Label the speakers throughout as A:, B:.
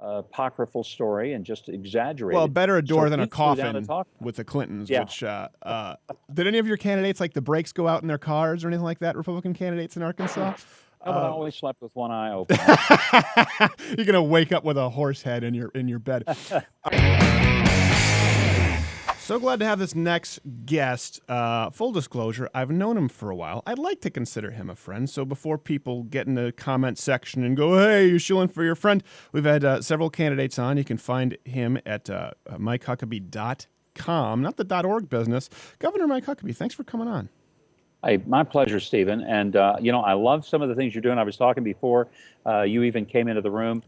A: apocryphal story and just exaggerated.
B: Well, better a door
A: So
B: than a
A: he flew down to
B: coffin
A: talk about
B: with the Clintons,
A: it. Yeah.
B: which, did any of your candidates, like the brakes go out in their cars or anything like that, Republican candidates in Arkansas?
A: No, but I always slept with one eye open.
B: You're going to wake up with a horse head in your bed. So glad to have this next guest. Full disclosure, I've known him for a while. I'd like to consider him a friend. So before people get in the comment section and go, hey, you're shilling for your friend, we've had several candidates on. You can find him at MikeHuckabee.com, not the .org business. Governor Mike Huckabee, thanks for coming on.
A: Hey, my pleasure, Stephen. And, I love some of the things you're doing. I was talking before you even came into the room.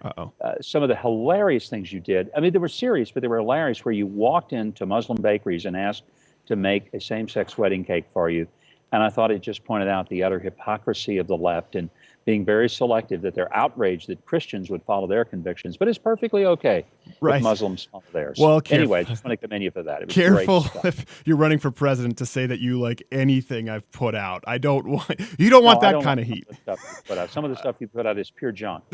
A: Some of the hilarious things you did. I mean, they were serious, but they were hilarious, where you walked into Muslim bakeries and asked to make a same-sex wedding cake for you. And I thought it just pointed out the utter hypocrisy of the left and being very selective, that they're outraged that Christians would follow their convictions, but it's perfectly okay if Muslims follow theirs. Well, anyway, I just want to commend you for that. It was
B: careful
A: great stuff.
B: If you're running for president to say that you like anything I've put out. You don't want that kind of heat.
A: Some of the stuff you put out is pure junk.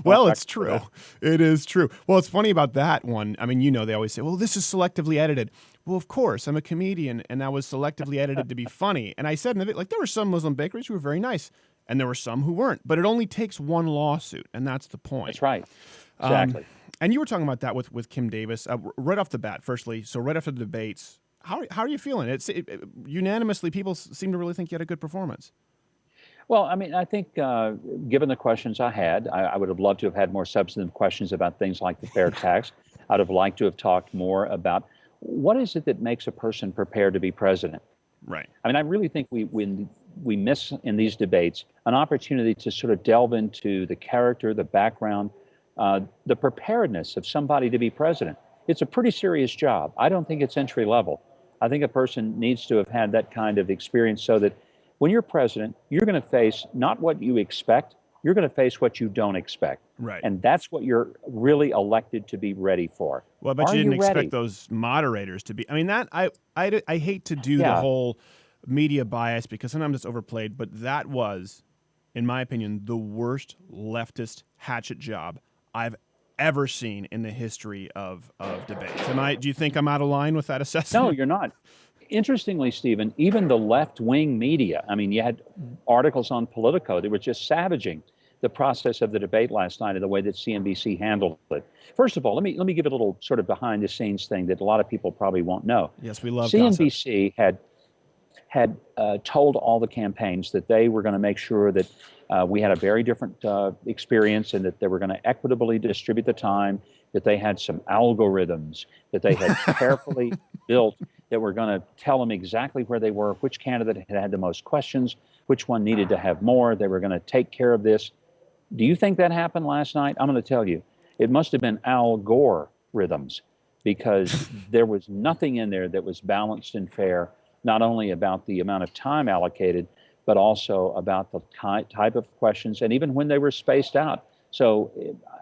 B: Well, it's true. It is true. Well, it's funny about that one. I mean, they always say, well, this is selectively edited. Well, of course, I'm a comedian, and that was selectively edited to be funny. And I said, like, there were some Muslim bakeries who were very nice, and there were some who weren't. But it only takes one lawsuit, and that's the point.
A: That's right. Exactly.
B: And you were talking about that with Kim Davis right off the bat. Firstly, so right after the debates, how are you feeling? Unanimously, people seem to really think you had a good performance.
A: Well, I mean, I think given the questions I had, I would have loved to have had more substantive questions about things like the fair tax. I'd have liked to have talked more about what is it that makes a person prepared to be president.
B: Right.
A: I mean, I really think we miss in these debates an opportunity to sort of delve into the character, the background, the preparedness of somebody to be president. It's a pretty serious job. I don't think it's entry level. I think a person needs to have had that kind of experience so that when you're president, you're going to face not what you expect, you're going to face what you don't expect.
B: Right.
A: And that's what you're really elected to be ready for.
B: Well, I bet you didn't expect those moderators to be. I mean, that I hate to do the whole media bias because sometimes it's overplayed, but that was, in my opinion, the worst leftist hatchet job I've ever seen in the history of debates. Do you think I'm out of line with that assessment?
A: No, you're not. Interestingly, Stephen, even the left-wing media, I mean, you had articles on Politico that were just savaging the process of the debate last night and the way that CNBC handled it. First of all, let me give a little sort of behind-the-scenes thing that a lot of people probably won't know.
B: Yes, we love
A: CNBC had told all the campaigns that they were going to make sure that we had a very different experience and that they were going to equitably distribute the time, that they had some algorithms that they had carefully built that were going to tell them exactly where they were, which candidate had the most questions, which one needed to have more. They were going to take care of this. Do you think that happened last night? I'm going to tell you, it must have been Al Gore rhythms, because there was nothing in there that was balanced and fair, not only about the amount of time allocated, but also about the type of questions and even when they were spaced out. So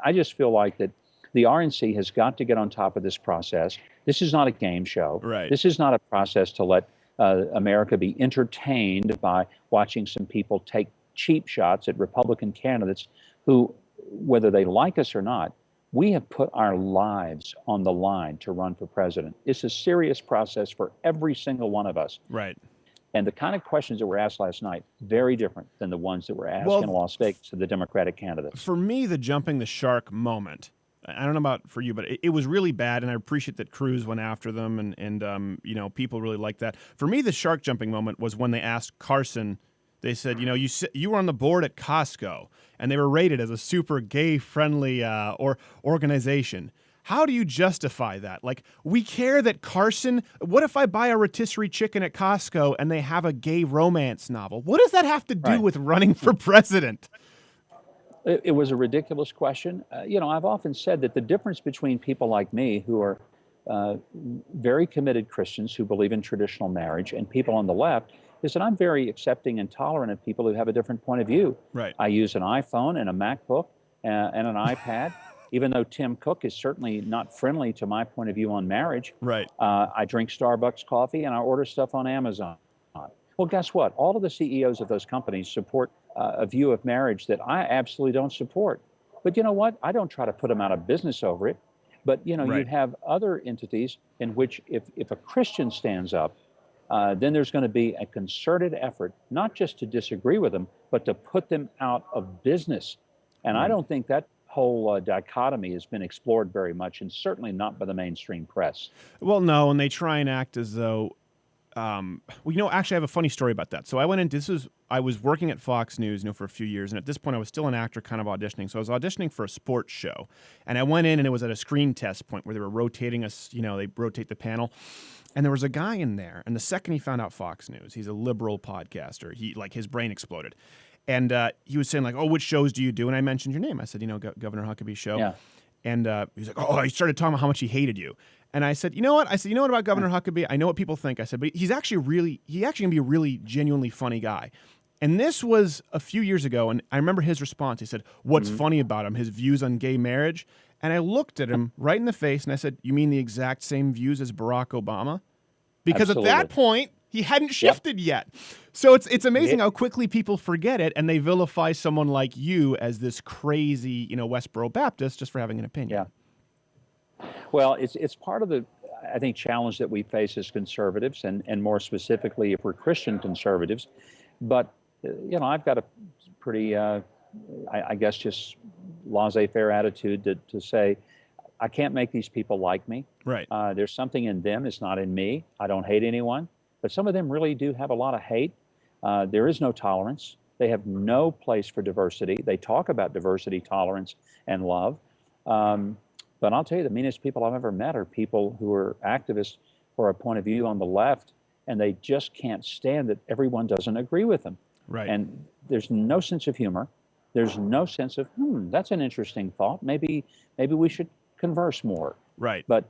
A: I just feel like that the RNC has got to get on top of this process. This is not a game show.
B: Right.
A: This is not a process to let America be entertained by watching some people take cheap shots at Republican candidates who, whether they like us or not, we have put our lives on the line to run for president. It's a serious process for every single one of us.
B: Right.
A: And the kind of questions that were asked last night, very different than the ones that were asked in Las Vegas to the Democratic candidates.
B: For me, the jumping the shark moment, I don't know about for you, but it was really bad, and I appreciate that Cruz went after them, and people really like that. For me, the shark jumping moment was when they asked Carson. They said, you were on the board at Costco, and they were rated as a super gay-friendly organization. How do you justify that? Like, we care that Carson. What if I buy a rotisserie chicken at Costco and they have a gay romance novel? What does that have to do with running for president?
A: It was a ridiculous question. I've often said that the difference between people like me who are very committed Christians who believe in traditional marriage and people on the left is that I'm very accepting and tolerant of people who have a different point of view.
B: Right.
A: I use an iPhone and a MacBook and an iPad, even though Tim Cook is certainly not friendly to my point of view on marriage.
B: Right.
A: I drink Starbucks coffee and I order stuff on Amazon. Well, guess what? All of the CEOs of those companies support a view of marriage that I absolutely don't support. But you know what? I don't try to put them out of business over it. But you know, you
B: Right.
A: have other entities in which if a Christian stands up, then there's going to be a concerted effort, not just to disagree with them, but to put them out of business. And I
B: Right.
A: don't think that whole dichotomy has been explored very much, and certainly not by the mainstream press.
B: Well, no, and they try and act as though. Well, actually, I have a funny story about that. So I went into I was working at Fox News, for a few years, and at this point, I was still an actor, kind of auditioning. So I was auditioning for a sports show, and I went in, and it was at a screen test point where they were rotating us. They rotate the panel, and there was a guy in there. And the second he found out Fox News, he's a liberal podcaster. His brain exploded, and he was saying like, "Oh, which shows do you do?" And I mentioned your name. I said, Governor Huckabee show.
A: Yeah.
B: And he's like, "Oh," he started talking about how much he hated you. And I said, "You know what?" I said, "You know what about Governor Huckabee? I know what people think." I said, "But he actually can be a really genuinely funny guy." And this was a few years ago, and I remember his response. He said, "What's funny about him? His views on gay marriage?" And I looked at him right in the face, and I said, "You mean the exact same views as Barack Obama?" Because
A: Absolutely.
B: at that point, he hadn't shifted yet. So it's amazing how quickly people forget it, and they vilify someone like you as this crazy, Westboro Baptist just for having an opinion.
A: Yeah. Well, it's part of the, I think, challenge that we face as conservatives, and more specifically if we're Christian conservatives. But I've got a pretty, I guess, just laissez-faire attitude to say, I can't make these people like me.
B: Right.
A: There's something in them, it's not in me. I don't hate anyone, but some of them really do have a lot of hate. There is no tolerance. They have no place for diversity. They talk about diversity, tolerance, and love. But I'll tell you, the meanest people I've ever met are people who are activists for a point of view on the left, and they just can't stand that everyone doesn't agree with them.
B: Right.
A: And there's no sense of humor. There's no sense of, that's an interesting thought. Maybe we should converse more.
B: Right.
A: But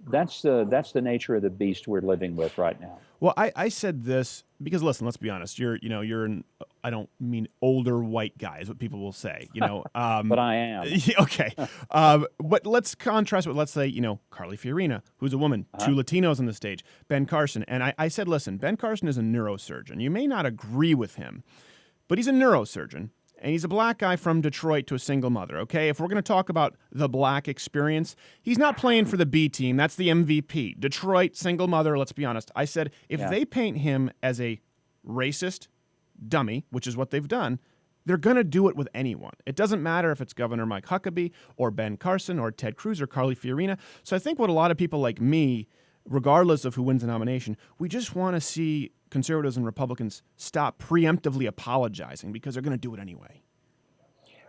A: that's the nature of the beast we're living with right now.
B: Well, I said this because, listen, let's be honest. You're an, I don't mean older white guy is what people will say,
A: But I am.
B: Okay. But let's contrast with, let's say, Carly Fiorina, who's a woman, two Latinos on the stage, Ben Carson. And I said, listen, Ben Carson is a neurosurgeon. You may not agree with him, but he's a neurosurgeon. And he's a black guy from Detroit to a single mother, okay? If we're going to talk about the black experience, he's not playing for the B team. That's the MVP. Detroit, single mother, let's be honest. I said, if they paint him as a racist dummy, which is what they've done, they're going to do it with anyone. It doesn't matter if it's Governor Mike Huckabee or Ben Carson or Ted Cruz or Carly Fiorina. So I think what a lot of people like me, regardless of who wins the nomination, we just want to see conservatives and Republicans stop preemptively apologizing because they're going to do it anyway.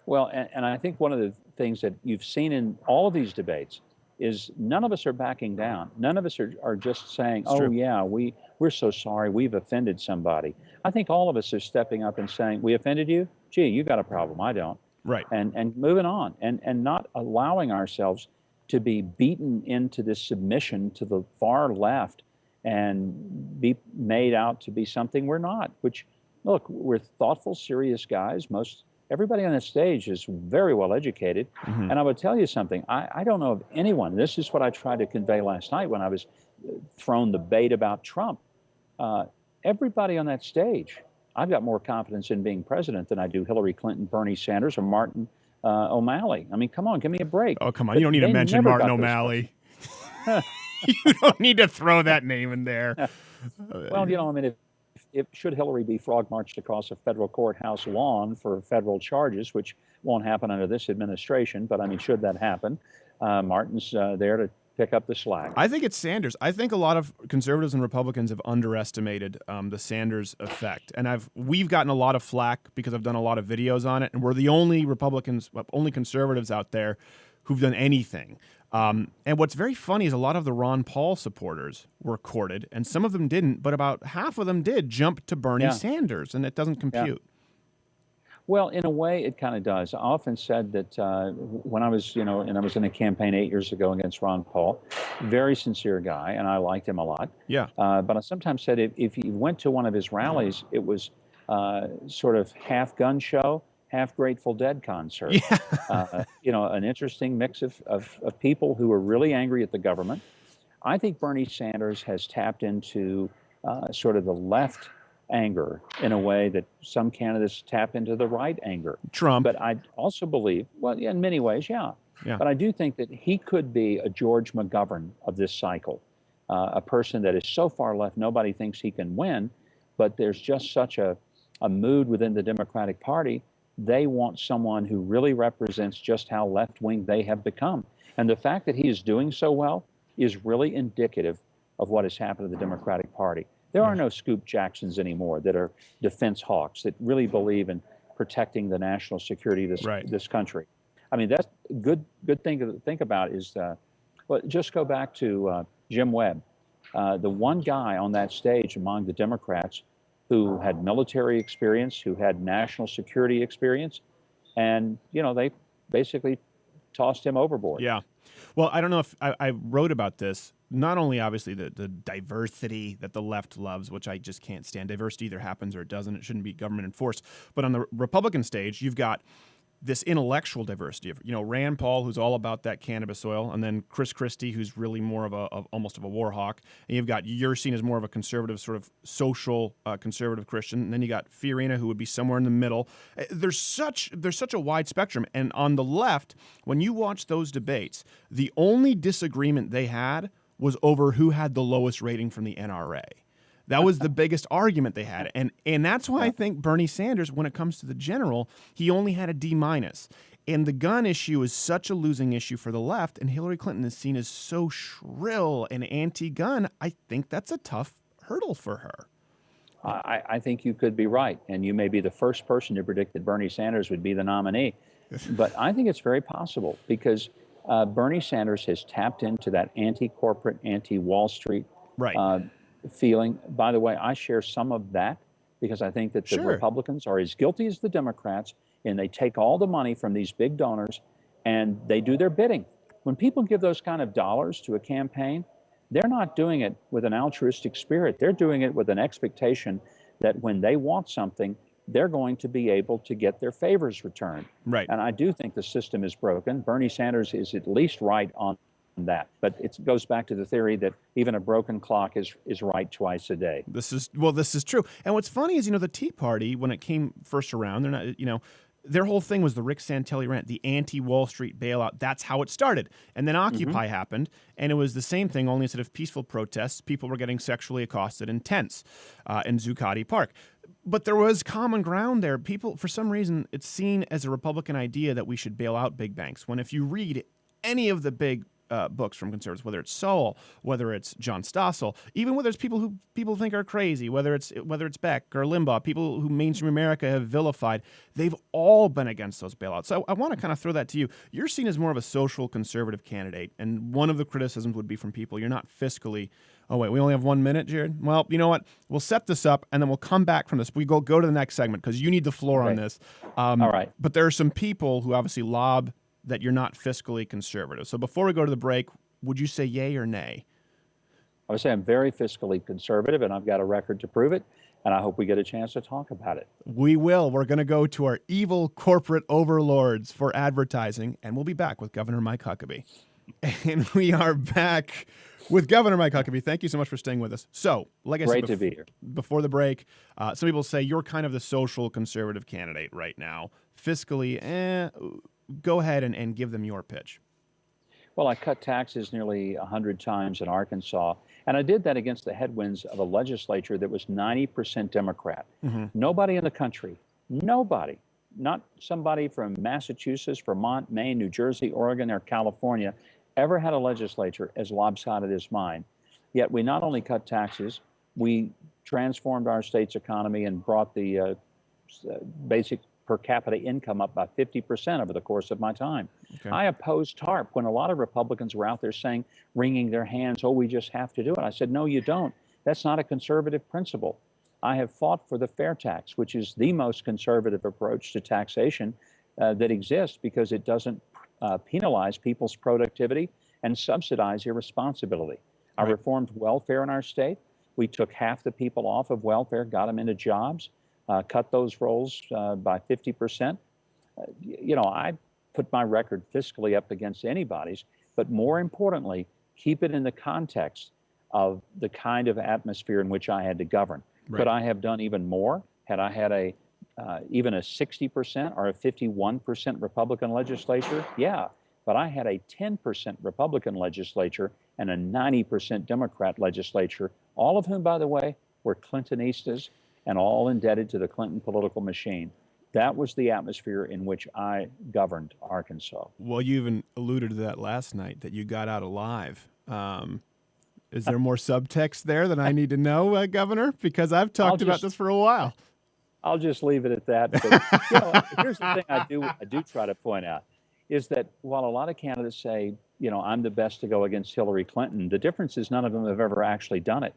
A: Well, and I think one of the things that you've seen in all of these debates is none of us are backing down. None of us are just saying,
B: true.
A: Yeah, we're so sorry, we've offended somebody. I think all of us are stepping up and saying, we offended you? Gee, you got a problem, I don't.
B: Right.
A: And moving on and not allowing ourselves to be beaten into this submission to the far left and be made out to be something we're not, which, look, we're thoughtful, serious guys. Everybody on the stage is very well educated.
B: Mm-hmm.
A: And I would tell you something, I don't know of anyone, this is what I tried to convey last night when I was thrown the bait about Trump. Everybody on that stage, I've got more confidence in being president than I do Hillary Clinton, Bernie Sanders, or Martin O'Malley. I mean, come on, give me a break.
B: Oh, come on. You don't need to mention Martin O'Malley. You don't need to throw that name in there.
A: Well, I mean, if should Hillary be frog marched across a federal courthouse lawn for federal charges, which won't happen under this administration, but I mean, should that happen, Martin's there to pick up the slack.
B: I think it's Sanders. I think a lot of conservatives and Republicans have underestimated the Sanders effect, and we've gotten a lot of flack because I've done a lot of videos on it, and we're the only only conservatives out there who've done anything. And what's very funny is a lot of the Ron Paul supporters were courted, and some of them didn't, but about half of them did jump to Bernie Sanders, and it doesn't compute.
A: Yeah. Well, in a way, it kind of does. I often said that when I was, and I was in a campaign 8 years ago against Ron Paul, very sincere guy, and I liked him a lot.
B: Yeah.
A: But I sometimes said if you went to one of his rallies, it was sort of half gun show, half Grateful Dead concert.
B: Yeah.
A: An interesting mix of people who are really angry at the government. I think Bernie Sanders has tapped into sort of the left anger in a way that some candidates tap into the right anger.
B: Trump.
A: But I also believe, well, in many ways, yeah.
B: Yeah.
A: But I do think that he could be a George McGovern of this cycle, a person that is so far left, nobody thinks he can win, but there's just such a mood within the Democratic Party. They want someone who really represents just how left-wing they have become. And the fact that he is doing so well is really indicative of what has happened to the Democratic Party. There are no Scoop Jacksons anymore that are defense hawks that really believe in protecting the national security of this country. I mean, that's a good thing to think about is, well, just go back to Jim Webb, the one guy on that stage among the Democrats who had military experience, who had national security experience, and, you know, they basically tossed him overboard.
B: Yeah. Well, I don't know if I wrote about this. Not only, obviously, the diversity that the left loves, which I just can't stand. Diversity either happens or it doesn't. It shouldn't be government enforced. But on the Republican stage, you've got this intellectual diversity of, you know, Rand Paul, who's all about that cannabis oil, and then Chris Christie, who's really more of almost of a war hawk. And you're seen as more of a conservative, sort of social conservative Christian. And then you got Fiorina, who would be somewhere in the middle. There's such a wide spectrum. And on the left, when you watch those debates, the only disagreement they had was over who had the lowest rating from the NRA. That was the biggest argument they had. And that's why I think Bernie Sanders, when it comes to the general, he only had a D-. And the gun issue is such a losing issue for the left, and Hillary Clinton is seen as so shrill and anti-gun. I think that's a tough hurdle for her.
A: I think you could be right, and you may be the first person to predict that Bernie Sanders would be the nominee. But I think it's very possible because Bernie Sanders has tapped into that anti-corporate, anti-Wall Street feeling. By the way, I share some of that because I think that the Republicans are as guilty as the Democrats, and they take all the money from these big donors and they do their bidding. When people give those kind of dollars to a campaign, they're not doing it with an altruistic spirit. They're doing it with an expectation that when they want something, they're going to be able to get their favors returned.
B: Right.
A: And I do think the system is broken. Bernie Sanders is at least right on that. But it goes back to the theory that even a broken clock is right twice a day.
B: This is true. And what's funny is, you know, the Tea Party, when it came first around, they're not, you know, their whole thing was the Rick Santelli rant, the anti-Wall Street bailout. That's how it started. And then Occupy happened, and it was the same thing, only instead of peaceful protests, people were getting sexually accosted in tents in Zuccotti Park. But there was common ground there. People, for some reason, it's seen as a Republican idea that we should bail out big banks, when if you read any of the big books from conservatives, whether it's Sowell, whether it's John Stossel, even whether it's people who people think are crazy, whether it's Beck or Limbaugh, people who mainstream America have vilified, they've all been against those bailouts. So I want to kind of throw that to you. You're seen as more of a social conservative candidate, and one of the criticisms would be from people, you're not fiscally. Oh, wait, we only have 1 minute, Jared? Well, you know what? We'll set this up, and then we'll come back from this. We go to the next segment, because you need the floor on this.
A: All right.
B: But there are some people who obviously lob that you're not fiscally conservative. So before we go to the break, would you say yay or nay?
A: I would say I'm very fiscally conservative, and I've got a record to prove it, and I hope we get a chance to talk about it.
B: We will. We're going to go to our evil corporate overlords for advertising, and we'll be back with Governor Mike Huckabee. And we are back with Governor Mike Huckabee. Thank you so much for staying with us. So, like I
A: said,
B: to be here. Before the break, some people say you're kind of the social conservative candidate right now. Fiscally, go ahead and give them your pitch.
A: Well, I cut taxes nearly 100 times in Arkansas, and I did that against the headwinds of a legislature that was 90% Democrat. Nobody in the country, nobody, not somebody from Massachusetts, Vermont, Maine, New Jersey, Oregon, or California, ever had a legislature as lopsided as mine. Yet we not only cut taxes, we transformed our state's economy and brought the basic per capita income up by 50% over the course of my time. Okay. I opposed TARP when a lot of Republicans were out there saying, wringing their hands, oh, we just have to do it. I said, no, you don't. That's not a conservative principle. I have fought for the fair tax, which is the most conservative approach to taxation that exists, because it doesn't penalize people's productivity and subsidize irresponsibility. Right. I reformed welfare in our state. We took half the people off of welfare, got them into jobs. Cut those rolls by 50%. You know, I put my record fiscally up against anybody's, but more importantly, keep it in the context of the kind of atmosphere in which I had to govern. Could I have done even more had I had even a 60% or a 51% Republican legislature? Yeah, but I had a 10% Republican legislature and a 90% Democrat legislature, all of whom, by the way, were Clintonistas and all indebted to the Clinton political machine. That was the atmosphere in which I governed Arkansas.
B: Well, you even alluded to that last night, that you got out alive. Is there more subtext there that I need to know, Governor? Because I've talked about this for a while.
A: I'll just leave it at that. But, here's the thing I do try to point out is that while a lot of candidates say, I'm the best to go against Hillary Clinton, the difference is none of them have ever actually done it.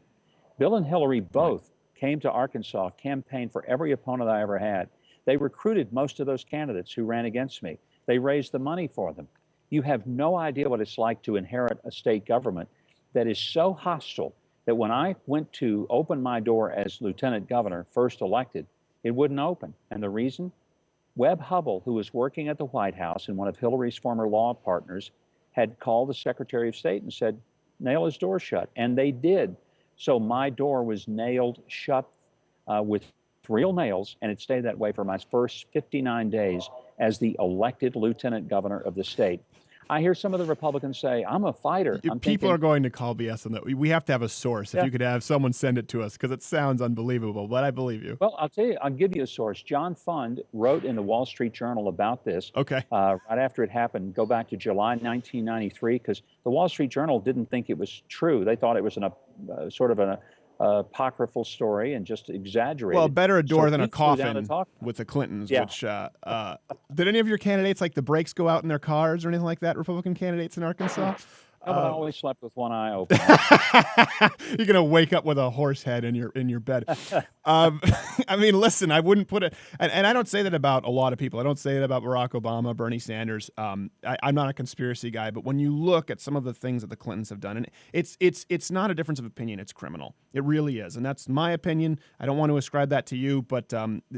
A: Bill and Hillary both came to Arkansas, campaigned for every opponent I ever had. They recruited most of those candidates who ran against me. They raised the money for them. You have no idea what it's like to inherit a state government that is so hostile that when I went to open my door as lieutenant governor, first elected, it wouldn't open. And the reason? Webb Hubbell, who was working at the White House and one of Hillary's former law partners, had called the Secretary of State and said, nail his door shut. And they did. So my door was nailed shut with real nails, and it stayed that way for my first 59 days as the elected lieutenant governor of the state. I hear some of the Republicans say, I'm a fighter.
B: People are going to call BS on that. We have to have a source. If you could have someone send it to us, because it sounds unbelievable, but I believe you.
A: Well, I'll tell you, I'll give you a source. John Fund wrote in the Wall Street Journal about this.
B: Okay.
A: Right after it happened, go back to July 1993, because the Wall Street Journal didn't think it was true. They thought it was sort of an apocryphal story and just exaggerated.
B: Well, better a door than a coffin with the Clintons.
A: Yeah.
B: Which did any of your candidates, like, the brakes go out in their cars or anything like that? Republican candidates in Arkansas?
A: No, but I always slept with one eye open.
B: You're gonna wake up with a horse head in your bed. I mean, listen, I wouldn't put it, and I don't say that about a lot of people. I don't say it about Barack Obama, Bernie Sanders. I'm not a conspiracy guy, but when you look at some of the things that the Clintons have done, and it's not a difference of opinion. It's criminal. It really is, and that's my opinion. I don't want to ascribe that to you, but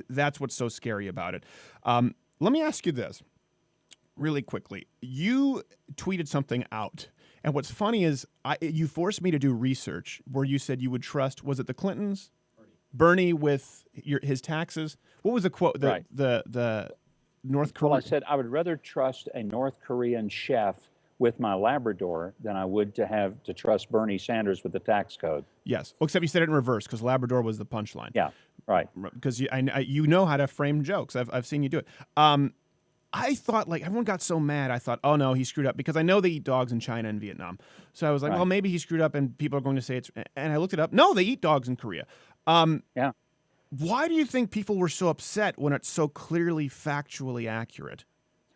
B: that's what's so scary about it. Let me ask you this really quickly. You tweeted something out. And what's funny is you forced me to do research where you said you would trust, was it the Clintons? Bernie with his taxes? What was the quote? The North Korean?
A: Well, I said I would rather trust a North Korean chef with my Labrador than I would to trust Bernie Sanders with the tax code.
B: Yes. Well, except you said it in reverse, because Labrador was the punchline.
A: Yeah, right.
B: Because you know how to frame jokes. I've seen you do it. I thought, like, everyone got so mad. I thought, oh no, he screwed up, because I know they eat dogs in China and Vietnam. So I was like, well, maybe he screwed up and people are going to say it's, and I looked it up. No, they eat dogs in Korea.
A: Yeah.
B: Why do you think people were so upset when it's so clearly factually accurate?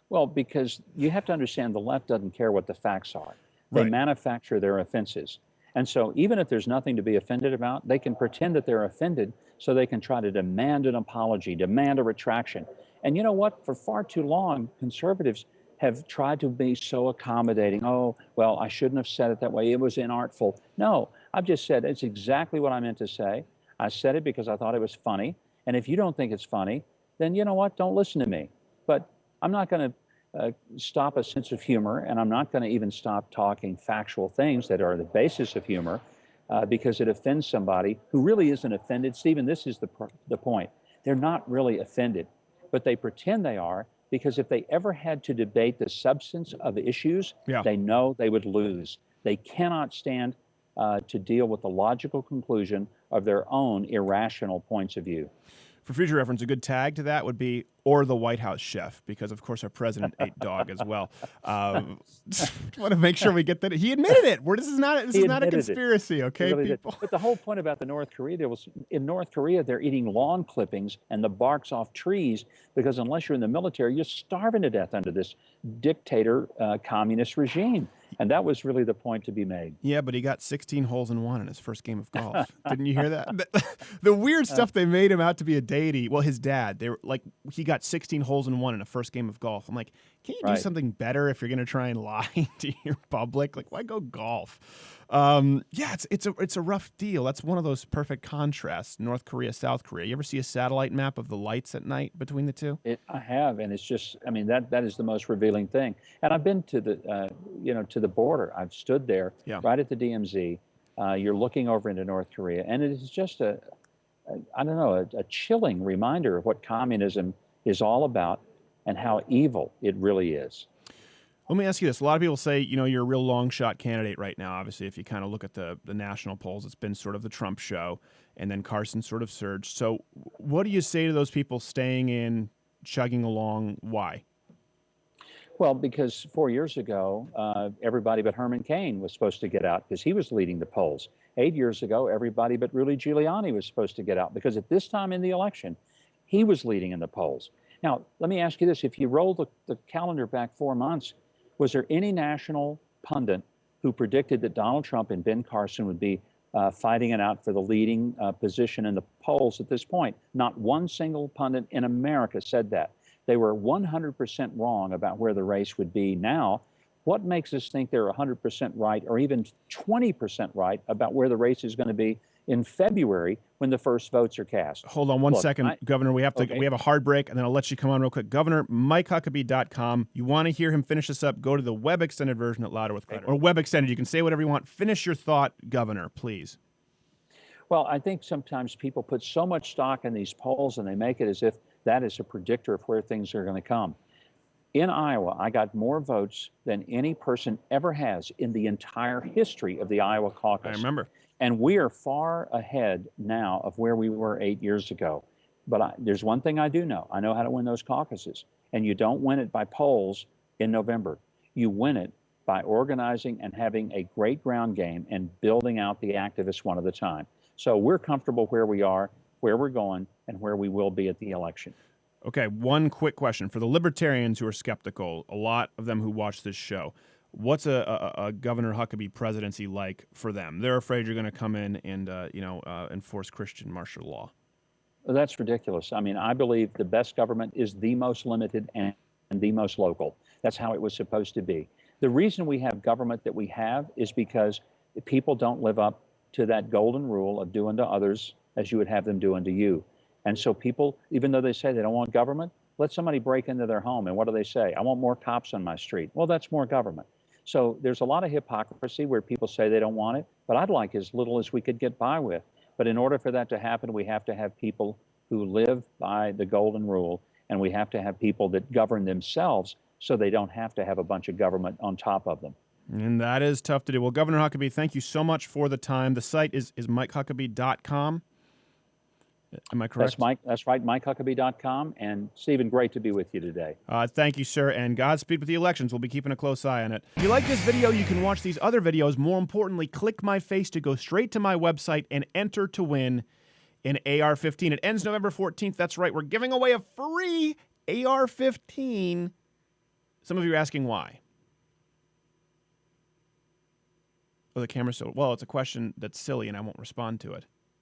A: Well, because you have to understand the left doesn't care what the facts are. They manufacture their offenses. And so even if there's nothing to be offended about, they can pretend that they're offended so they can try to demand an apology, demand a retraction. And you know what? For far too long, conservatives have tried to be so accommodating. Oh, well, I shouldn't have said it that way. It was inartful. No, I've just said it's exactly what I meant to say. I said it because I thought it was funny. And if you don't think it's funny, then you know what? Don't listen to me. But I'm not going to stop a sense of humor, and I'm not going to even stop talking factual things that are the basis of humor because it offends somebody who really isn't offended. Stephen, this is the point. They're not really offended, but they pretend they are, because if they ever had to debate the substance of issues, they know they would lose. They cannot stand to deal with the logical conclusion of their own irrational points of view.
B: For future reference, a good tag to that would be, or the White House chef, because of course our president ate dog as well. Want to make sure we get that. He admitted it. This is not a conspiracy, okay,
A: really
B: people?
A: But the whole point about the North Korea, in North Korea, they're eating lawn clippings and the barks off trees, because unless you're in the military, you're starving to death under this dictator communist regime. And that was really the point to be made.
B: Yeah, but he got 16 holes in one in his first game of golf. Didn't you hear that? The weird stuff, they made him out to be a deity. Well, his dad, they were like, he got 16 holes in one in a first game of golf. I'm like, can't you do something better if you're going to try and lie to your public? Like, why go golf? Yeah, it's a rough deal. That's one of those perfect contrasts, North Korea, South Korea. You ever see a satellite map of the lights at night between the two?
A: I have, and it's just, I mean, that is the most revealing thing. And I've been to the, to the border. I've stood there right at the DMZ. You're looking over into North Korea, and it is just I don't know, a chilling reminder of what communism is all about and how evil it really is.
B: Let me ask you this. A lot of people say, you're a real long shot candidate right now. Obviously, if you kind of look at the national polls, it's been sort of the Trump show, and then Carson sort of surged. So what do you say to those people staying in, chugging along? Why?
A: Well, because 4 years ago, everybody but Herman Cain was supposed to get out because he was leading the polls. 8 years ago, everybody but Rudy Giuliani was supposed to get out because at this time in the election, he was leading in the polls. Now, let me ask you this. If you roll the calendar back 4 months, was there any national pundit who predicted that Donald Trump and Ben Carson would be fighting it out for the leading position in the polls at this point? Not one single pundit in America said that. They were 100% wrong about where the race would be now. What makes us think they're 100% right or even 20% right about where the race is going to be in February when the first votes are cast?
B: Hold on one second, Governor. We have a hard break, and then I'll let you come on real quick. Governor Mike Huckabee.com. You want to hear him finish this up? Go to the web extended version at Louder with Clutter. Or web extended. You can say whatever you want. Finish your thought, Governor, please.
A: Well, I think sometimes people put so much stock in these polls and they make it as if that is a predictor of where things are going to come. In Iowa, I got more votes than any person ever has in the entire history of the Iowa caucus.
B: I remember.
A: And we are far ahead now of where we were 8 years ago. But there's one thing I do know. I know how to win those caucuses. And you don't win it by polls in November. You win it by organizing and having a great ground game and building out the activists one at a time. So we're comfortable where we are, where we're going, and where we will be at the election.
B: Okay, one quick question. For the libertarians who are skeptical, a lot of them who watch this show, what's a Governor Huckabee presidency like for them? They're afraid you're going to come in and enforce Christian martial law.
A: Well, that's ridiculous. I mean, I believe the best government is the most limited and the most local. That's how it was supposed to be. The reason we have government that we have is because people don't live up to that golden rule of do unto others as you would have them do unto you. And so people, even though they say they don't want government, let somebody break into their home. And what do they say? I want more cops on my street. Well, that's more government. So there's a lot of hypocrisy where people say they don't want it, but I'd like as little as we could get by with. But in order for that to happen, we have to have people who live by the golden rule, and we have to have people that govern themselves so they don't have to have a bunch of government on top of them.
B: And that is tough to do. Well, Governor Huckabee, thank you so much for the time. The site is MikeHuckabee.com. Am I correct?
A: That's right, MikeHuckabee.com. And Stephen, great to be with you today.
B: Thank you, sir, and Godspeed with the elections. We'll be keeping a close eye on it. If you like this video, you can watch these other videos. More importantly, click my face to go straight to my website and enter to win an AR-15. It ends November 14th. That's right. We're giving away a free AR-15. Some of you are asking why. Oh, the camera's so... Well, it's a question that's silly, and I won't respond to it.